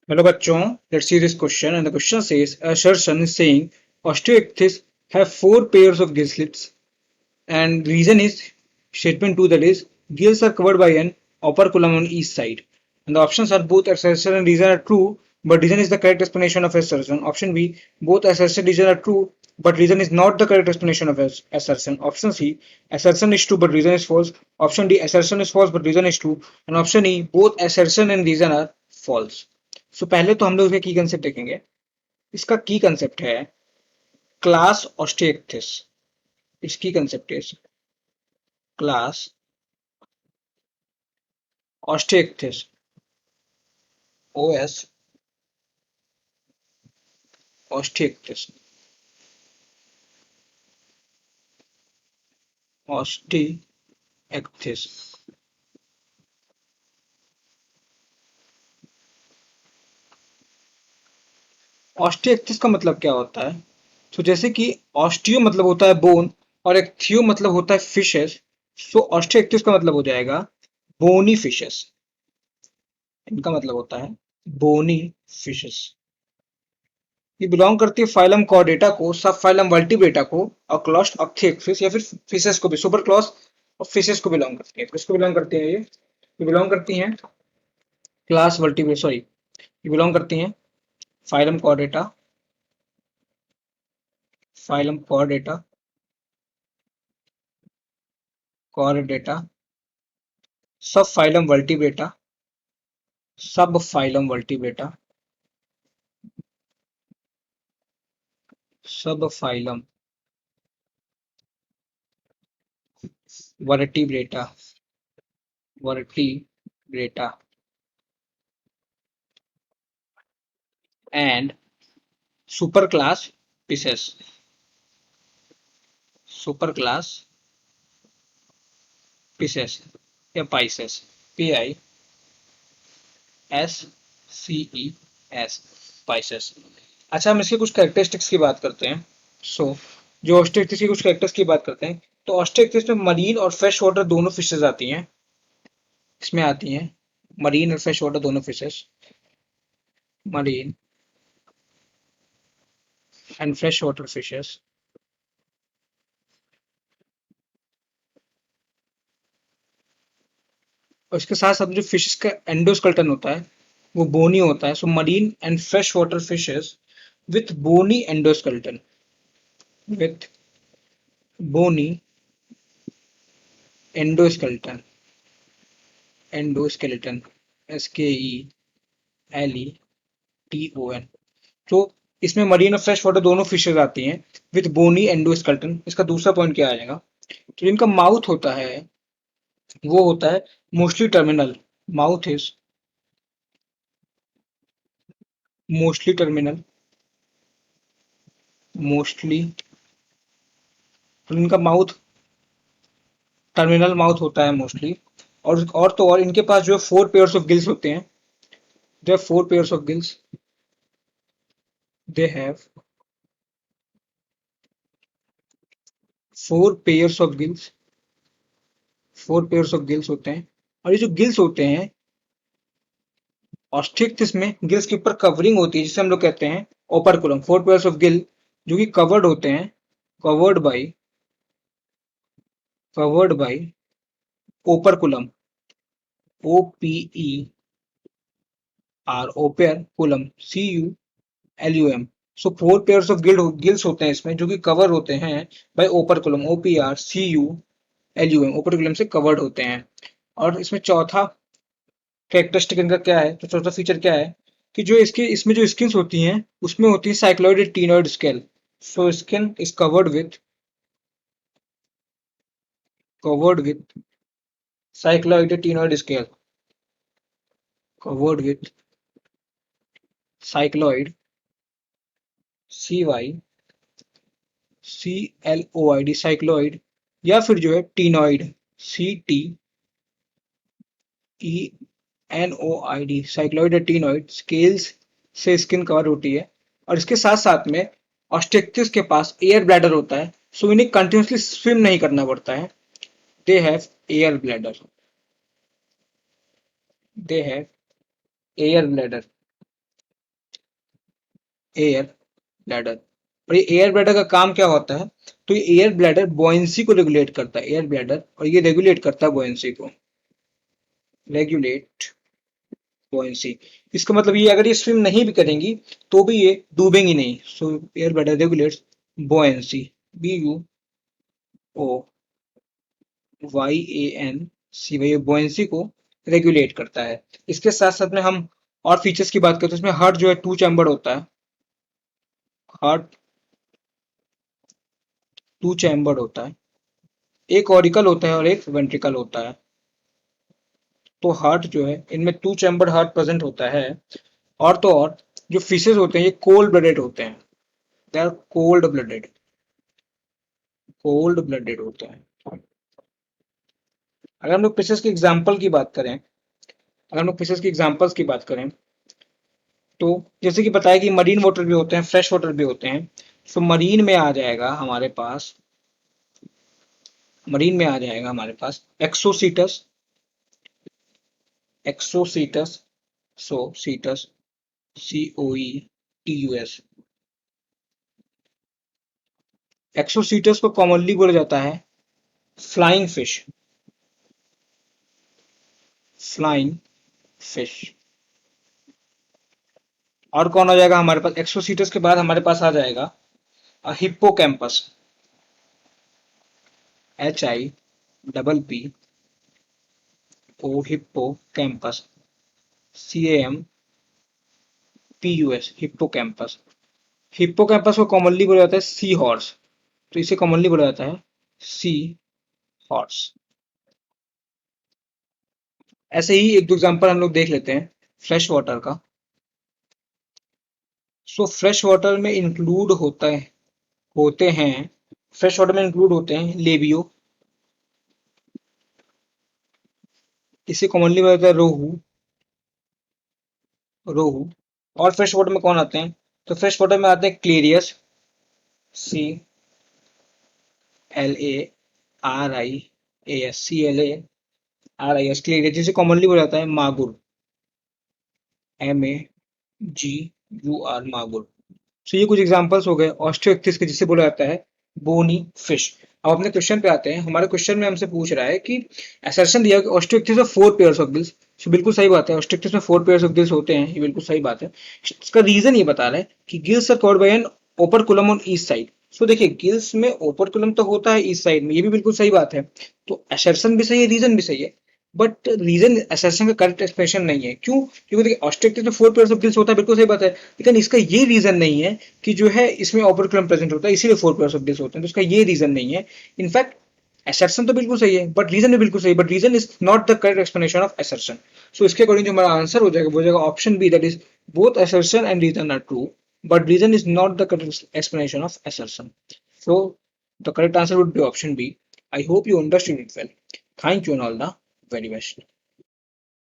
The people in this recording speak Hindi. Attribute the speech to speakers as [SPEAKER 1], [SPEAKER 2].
[SPEAKER 1] Hello bachon, let's see this question and the question says assertion is saying osteoichthyes have four pairs of gill slits and reason is statement 2 that is gills are covered by an operculum on each side and the options are both assertion and reason are true but reason is the correct explanation of assertion. Option B, both assertion and reason are true but reason is not the correct explanation of assertion. Option C, assertion is true but reason is false. Option D, assertion is false but reason is true and option E, both assertion and reason are false. So पहले तो हम लोग इसका की कंसेप्ट देखेंगे. इसका की कंसेप्ट है क्लास ऑस्टिएक्टिस. इसकी कंसेप्ट है क्लास ऑस्टिएक्टिस. OS ऑस्टिएक्टिस. ऑस्टिएक्टिस. ऑस्टिएक्टिस का मतलब क्या होता है? तो जैसे कि ऑस्टियो मतलब होता है बोन और एक्थियो मतलब होता है फिशेस. सो ऑस्टिएक्टिस का मतलब हो जाएगा बोनी फिशेस. इनका मतलब होता है बोनी फिशेस. ये बिलोंग करती है फाइलम कॉर्डेटा को, सब फाइलम वर्टिब्रेटा को और क्लॉस ऑक्थिएक्सिस या फिर फिशेस को भी, सुपर क्लॉस और फिशेस को बिलोंग करती है. किसको बिलोंग करती है ये बिलोंग करती हैं क्लास वर्टिब्रेट, सॉरी, ये बिलोंग करती हैं phylum chordata, phylum chordata, chordata, sub phylum vertebrata, sub phylum vertebrata, sub phylum vertebrata, vertebrata and super class pisces, super class pisces या पाइसेस, PISCES, पाइसेस. अच्छा, हम इसके कुछ कैरेक्टरिस्टिक्स की बात करते हैं. जो ऑस्ट्रिक्टिस की कुछ कैरेक्टर्स की बात करते हैं तो ऑस्ट्रिक्टिस में मरीन और फ्रेश वाटर दोनों फिशेज आती हैं. इसमें आती हैं मरीन और फ्रेश वाटर दोनों fishes, marine and fresh water fishes. और इसके साथ साथ जो फिशेज का एंडोस्केलेटन होता है वो बोनी होता है. So marine and fresh water fishes with bony endoskeleton, with bony endoskeleton, endoskeleton, SKELETON. तो इसमें मरीन और फ्रेश वाटर दोनों फिशेज आती हैं विथ बोनी एंडोस्केलेटन. इसका दूसरा पॉइंट क्या आ जाएगा? तो इनका माउथ होता है वो होता है mostly terminal. Mouth is mostly terminal, mostly. तो इनका माउथ टर्मिनल माउथ होता है मोस्टली. और तो और इनके पास जो है 4 पेयर्स ऑफ गिल्स होते हैं. They have 4 pairs of gills, they have 4 pairs of gills, 4 pairs of gills होते हैं. और ये जो गिल्स होते हैं ऑस्टिक्टिस में, गिल्स के ऊपर कवरिंग होती है जिसे हम लोग कहते हैं ओपरकुलम. 4 पेयर्स ऑफ गिल जो कि कवर्ड होते हैं, covered by, covered by operculum, OPER, operculum, CULUM. So 4 pairs of gills होते हैं इसमें जो कि कवर होते हैं by operculum, OPER, CULUM, operculum से कवर्ड होते हैं. और इसमें चौथा कैरेक्टरिस्टिक इनका क्या है, तो चौथा फीचर क्या है कि जो इसके इसमें जो स्किन्स होती हैं उसमें होती है cycloid ctenoid scale. So skin is covered with cycloid tenoid scale, covered with cycloid, CYCLOID, cycloid, या फिर जो है ctenoid, CTENOID, cycloid ctenoid scales से स्किन कवर होती है. और इसके साथ साथ में ऑस्टेक्टिस के पास एयर ब्लैडर होता है. सो इन्हें कंटिन्यूसली स्विम नहीं करना पड़ता है. They have air bladder, they have air bladder. Air bladder. और ये एयर ब्लैडर का काम क्या होता है? तो ये एयर ब्लैडर बॉयंसी को रेगुलेट करता है, एयर ब्लैडर, और ये रेगुलेट करता है बॉयंसी को, रेगुलेट बॉयंसी। इसका मतलब ये अगर ये स्विम नहीं भी करेंगी तो भी ये डूबेंगी नहीं। सो air bladder regulates buoyancy, BUOYANC, ये बॉयंसी को रेगुलेट करता है। इसके साथ साथ में हम और फीचर्स की बात करते हैं, इसमें हार्ट जो है टू चैम्बर्ड होता है, हार्ट टू चैम्बर्ड होता है, एक ऑरिकल होता है और एक वेंट्रिकल होता है। तो हार्ट जो है, इनमें टू चैम्बर्ड हार्ट प्रेजेंट होता है। और तो और जो फिशेज होते हैं ये कोल्ड ब्लडेड होते हैं, they are cold blooded, cold blooded होते हैं। अगर हम लोग फिशेज की एग्जांपल की बात करें, अगर हम लोग फिशेज की एग्जांपल्स की बात करें, तो जैसे कि बताया कि मरीन वाटर भी होते हैं, फ्रेश वाटर भी होते हैं। सो मरीन में आ जाएगा हमारे पास, मरीन में आ जाएगा हमारे पास एक्सोसीटस, एक्सोसीटस, सो सीटस, COETUS। एक्सोसीटस को कॉमनली बोला जाता है फ्लाइंग फिश, फ्लाइंग फिश। और कौन आ जाएगा हमारे पास? एक्सोसीटस के बाद हमारे पास आ जाएगा hippocampus, HIPPO, hippocampus, CAMPUS, hippocampus. Hippocampus को कॉमनली बोला जाता है सी हॉर्स, तो इसे कॉमनली बोला जाता है सी हॉर्स। ऐसे ही एक दो एग्जांपल हम लोग देख लेते हैं फ्रेश वाटर का। सो फ्रेश वाटर में इंक्लूड होता है, होते हैं, फ्रेश वाटर में इंक्लूड होते हैं लेबियो, इसे कॉमनली बोला जाता है रोहू, रोहू। और फ्रेश वाटर में कौन आते हैं? तो फ्रेश वाटर में आते हैं क्लेरियस, CLARIAS, क्लेरियस, जिसे कॉमनली बोला जाता है मागुर, MAGUR, मागुर। सो ये कुछ एग्जांपल्स हो गए ऑस्टियोइक्थिस के, जिसे बोला जाता है बोनी फिश। अब अपने क्वेश्चन पे आते हैं। हमारे क्वेश्चन में हमसे पूछ रहा है कि असर्शन दिया कि ऑस्टियोइक्थिस में 4 पेयर्स ऑफ गिल्स। सो बिल्कुल सही बात है, ऑस्टियोइक्थिस में 4 पेयर्स ऑफ गिल्स होते हैं, ये बिल्कुल सही बात है। इसका रीजन ये बता रहा है कि gills are covered by an operculum on east side. So देखिए, गिल्स में ओपर्कुलम तो होता है ईस्ट साइड में, ये भी बिल्कुल सही बात है। तो असर्शन भी सही है, रीजन भी सही है, बट रीजन असर्शन का करेक्ट एक्सप्रेशन नहीं है। क्यों? क्योंकि देखिए ऑस्ट्रिक्टिस में 4 पेयर्स ऑफ गिल्स होता है, बिल्कुल सही बात है, लेकिन इसका ये रीजन नहीं है कि जो है इसमें ओपर्कुलम प्रेजेंट होता है इसीलिए 4 पेयर्स ऑफ गिल्स होते हैं, तो इसका ये रीजन नहीं है। इनफैक्ट assertion तो बिल्कुल सही है, बट रीजन भी बिल्कुल सही, but reason is not the correct explanation of assertion। So इसके अकॉर्डिंग जो हमारा आंसर हो जाएगा वो हो जाएगा option B, that is both assertion and reason are true, but reason is not the correct explanation of assertion. So the correct answer would be option B. I hope you understood it well. Thank you and all the very best.